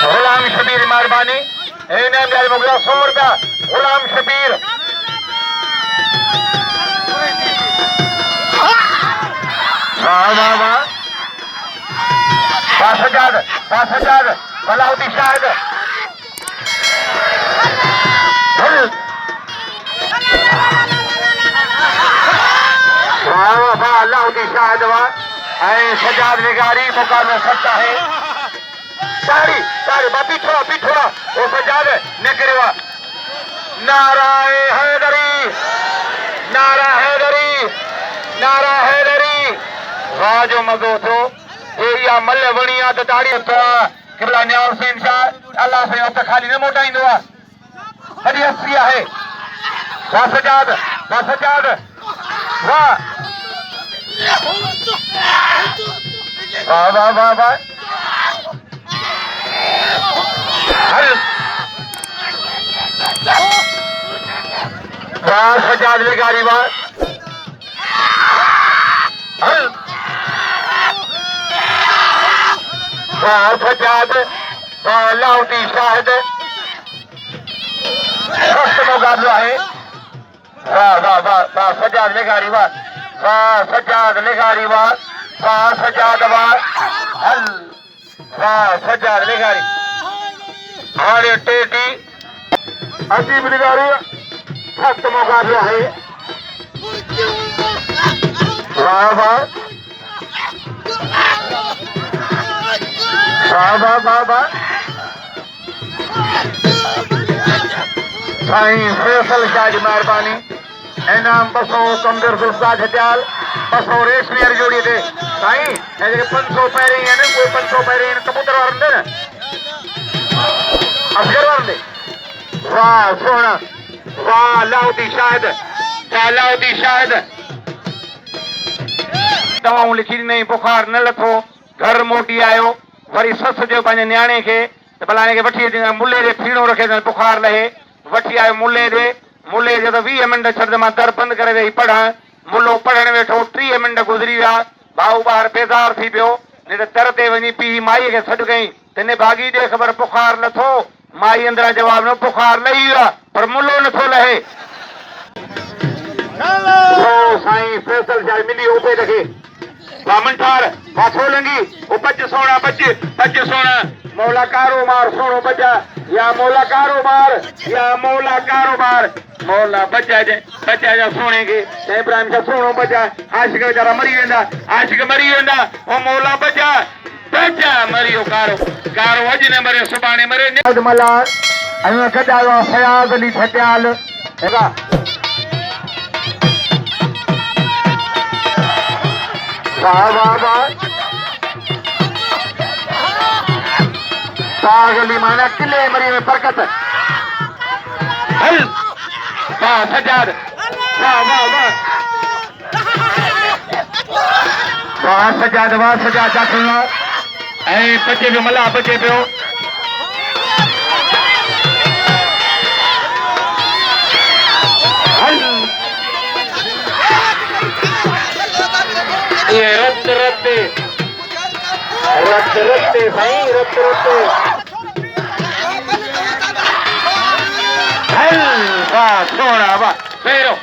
गुलाम शबीर मेहरबानी इनाम जारी मुगला 100 रुपया गुलाम शबीर वाह 5,000 बलाउद्दीन शाहिद वाह अलाउद्दीन शाहिद सजाद निगारी मुकाबला सकता है सारी बापी थोड़ा वो सजाद निकरेवा नारा हैदरी वाह जो मज़ो थो या मल वणिया त ताड़ी तो किबला न्याल हुसैन शाह अल्लाह से वक्त खाली न मोटाईंदो आहे हदी हस्ती आहे वाह सजाद वाह वाह सजाद निगारी वाह सजाद अलाउद्दीन शाहिद सख्त मुकाबला है वाह सजाद निगारी वाह सजाद निगारी वाह सजाद सजाद निगारी हाणे टेटी अजीब निगारी सख्त मुकाबला है वाह साईं फैसल शाह जी मेहरबानी इनाम 200 कमदर गुलसाज हटियाल 200 रेशमी जोड़ी थे साईं 500 पैरे कोई 500 पैरे कबूतर वाले न असगर वाले वाह सोना वाह अलाउद्दीन शाहिद दवाऊं लिखी नहीं बुखार न लथो घर मोटी आयो वरी सस जो पंहिंजे न्याणे खे भला के वठी मुल्ले जे फीणो रखे बुखार लहे वठी आयो मुल्ले जो तो 20 मिनट छॾ मां दर बंदि करे वेही पढ़ा मुल्लो पढ़ण वेठो 30 मिनट गुज़री विया भाऊ ॿार बेज़ार थी पियो न त दर ते वञी पीउ माईअ खे सॾु कई तिने भागी ॾे ख़बर बुखार लथो माई अंदरां जवाब न बुखार लही वियो आहे पर मुल्लो नथो लहे साईं फैसल शाह मिली उबे रखे बामन ठार माथो लंगी ओ बच सोना मौला कारोबार सोनो बचा या मौला कारोबार मौला बचा जा सोने के इब्राहिम शाह सोनो बचा आशिक बेचारा मरी वेंदा ओ मौला बचा मरियो कारो अज ने मरे सुबाने मरे मला अयो कडायो फयाज अली ठटियाल हेगा सागली माना किले मरी में बरकत सजाद सजाद जाखियो ऐं बचे पियो मला बचे पियो ये रत्ते भाई रत्ते वाह सोना वाह फेरो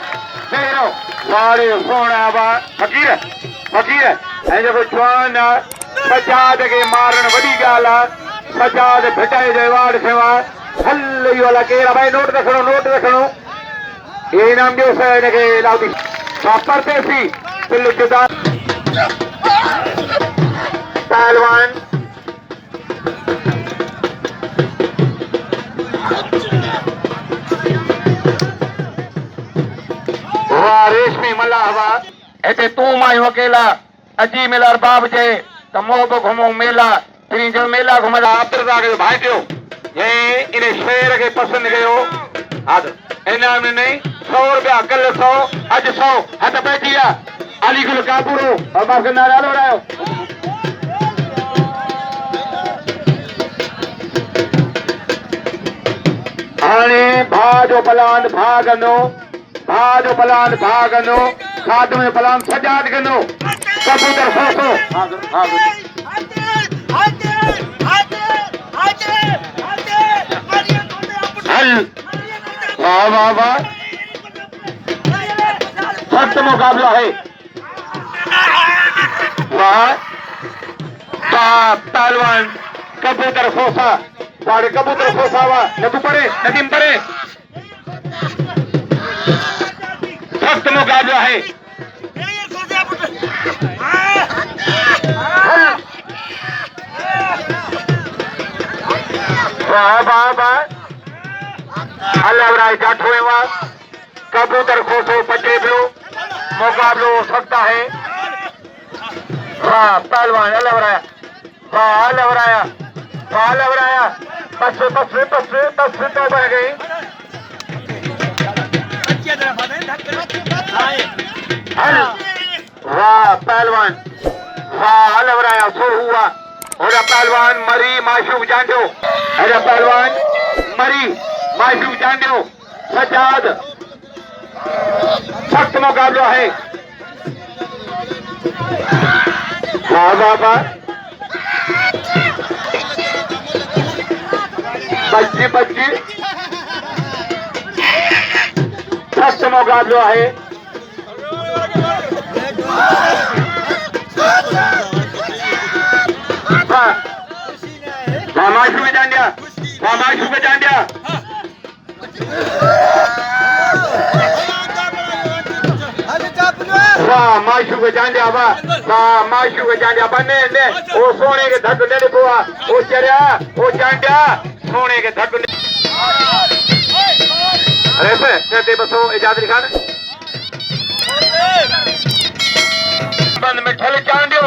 वारे सोना वाह फकीर ऐं जेको जवान सजाद खे मारण वॾी ॻाल्हि आहे सजाद भिटाए जो वाड़ थियो आहे हल इहो अला केरु आहे भाई नोट रखणो ये इनाम ॾियो हिनखे अलाउद्दीन शाह परदेसी दिल जुदा पहलवान वाह रेशमी मल्लाहवा ऐसे तू मायूं अकेला अजी मेला बाब जे त मोह घुमो मेला तिरी जो मेला घुमला अब्दुल्ला के भाई जो ये इन शेर के पसंद कयो आद इनाम नहीं 100 रुपया कल 100 अज 100 हथ बैठिया अली गुल काबूरो और बाप के नारा लो रहा हाणे भाजो पलान भागनो भाजो पलान भागनो खादमे पलान सजाद गनो कबूतर खोसो हल वाह वाह वाह सख्त मुकाबला है वाह पहलवान कबूतर खोसा साढ़े कबूतर खोसा हुआ नदू पड़े नदीम पड़े सख्त मुकाबला है वाह वाह वाह अल्लाह बराए जाट हुए वहां कबूतर खोसो पचे पियो मुकाबलो हो सकता है वाह पहलवान अल्लाह बराया वाह अल्लाह बराया वाह अल्लाह बराया बस बस बस बस तो बह गई वाह पहलवान वाह अल्लाह बराया सो हुआ और पहलवान मरी माशूक जांडो अरे पहलवान मरी माशूक जांडो सजाद सख्त मुकाबला है वाह वाह वाह बच्ची बच्ची सख्त मुकाबला है माशू में जांडिया माशू में जांडिया वाह माशू के जांडिया वाह माशू के जांडिया बने ने ओ सोने के धक ने लिखवा ओ चरिया ओ जांडिया सोने के धक ने अरे पे कहते बसो इजाजत खान बंद में ठल जांडियो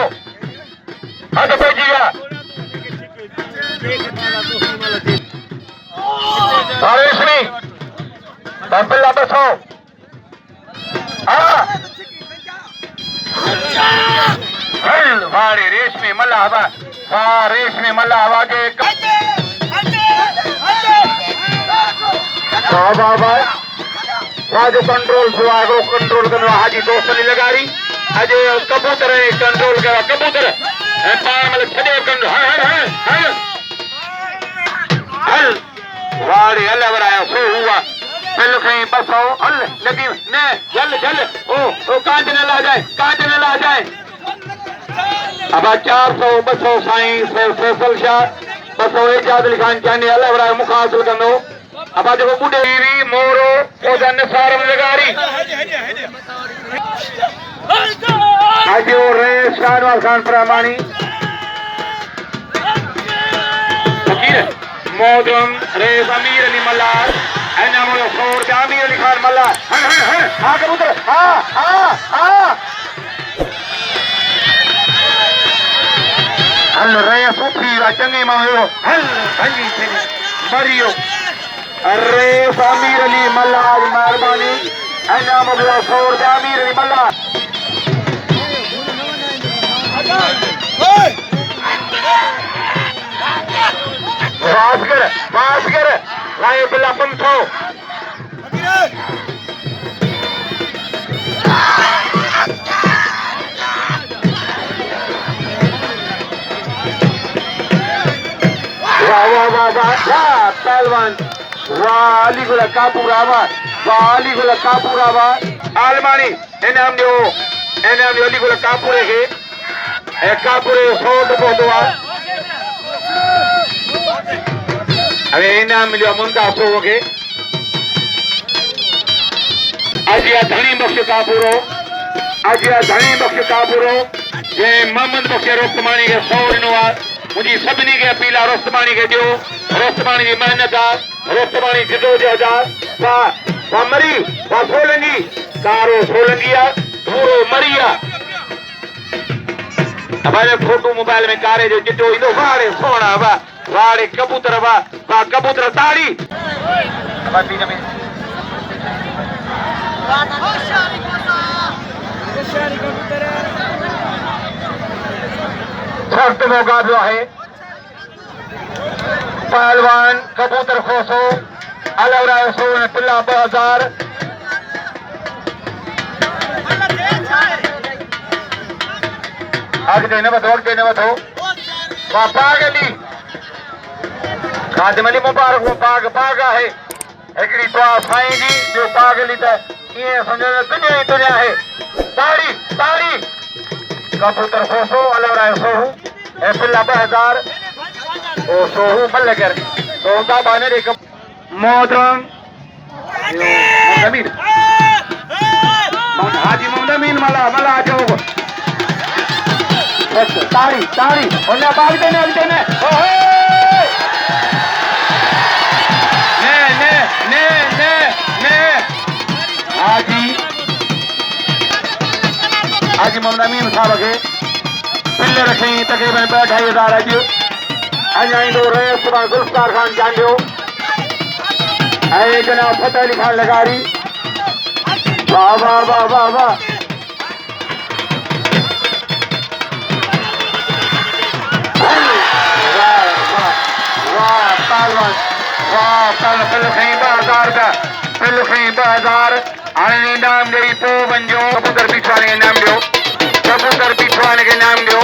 हद पे जिया रेशमी तंबला बसो वाड़े रेशमी मल्ला हवा वाह रेशमी मल्ला हवा के जो कंट्रोल हुआ वो कंट्रोल करना हाजी दोस्त ने लगा रही आज कबूतर है कंट्रोल करा कबूतर मतलब छड़े कंट्रोल हल वाड़े अल्लाह बराया सो हुआ पहले कहीं बस हो हल लगी ने जल जल ओ कांच न ला जाए कांच न ला जाए अब 400 200 साईं फैसल शाह 200 एजाज खान चांदी अल्लाह बराया मुख हासिल कंदो अब जो बुढ़े वीरी मोरो ओदा निसार लगारी आज वो रेस शाहनवाज खान प्रामाणी फकीर मोदम रेस अमीर अली मल्लार एनामुल खौर के अमीर अली खान मल्लार हाँ कबूतर हाँ हल रेस उठी चंगी मायो हल भंगी थी मरियो रेस अमीर अली मल्लार मेहरबानी एनामुल खौर के अमीर अली मल्लार भास्कर राय बिला पंथो वाह वाह वाह वाह पहलवान वाह अली गुला कापूरा वाह अली गुला कापूरा वाह आलमानी इनाम जो अली गुला कापूरे के कापूरे 100 पहुंचो अरे इनाम मिलियो मुमताज हो गए अजिया धनी बख्श कापूरो अजिया धनी बख्श कापूरो जे मोहम्मद बख्श रोस्तमानी के 100 ॾिनो आहे मुंहिंजी सभिनी खे अपील आहे रोस्तमानी खे ॾियो रोस्तमानी जी महिनत आहे रोस्तमानी जिदोजहद वाह मरी वाह सोलंगी कारो सोलंगी आहे पूरो मरी आहे हमारे फोटो मोबाइल में कारे जो चिट्टो इंदो वाड़े सोना वाड़े कबूतर वाह कबूतर ताड़ी सख्त मुकाबला है पहलवान कबूतर खोसो अलवरा 100 ऐं पिला 2000 अॻिते न वधो वाह बाग अली खादिम अली मुबारक वो बाग आहे हिकिड़ी दुआ साईं जी ॿियो बाग अली त ईअं सम्झो दुनिया ई दुनिया आहे ताड़ी कबूतर सोसो अलवरा 100 ऐं पिला 2000 ओ सोहू मल कर सोहदा बाने रे मोहतरम मोहम्मद हाजी मोहम्मद मला जो ताड़ी होने बाग देने ओहे ने हाजी मोहम्मद अमीन साहब के पिल्ले रखे तकरीबन 2-2.5 अॼु अञा ईंदो रहे सुभाणे ज़ुल्फ़कार खान चांडियो ऐं जनाब फतेह अली खान लगारी वाह पिल खई 2000 हाणे इनाम ॾेई पोइ वञो कबूतर पीछवाने खे इनाम ॾियो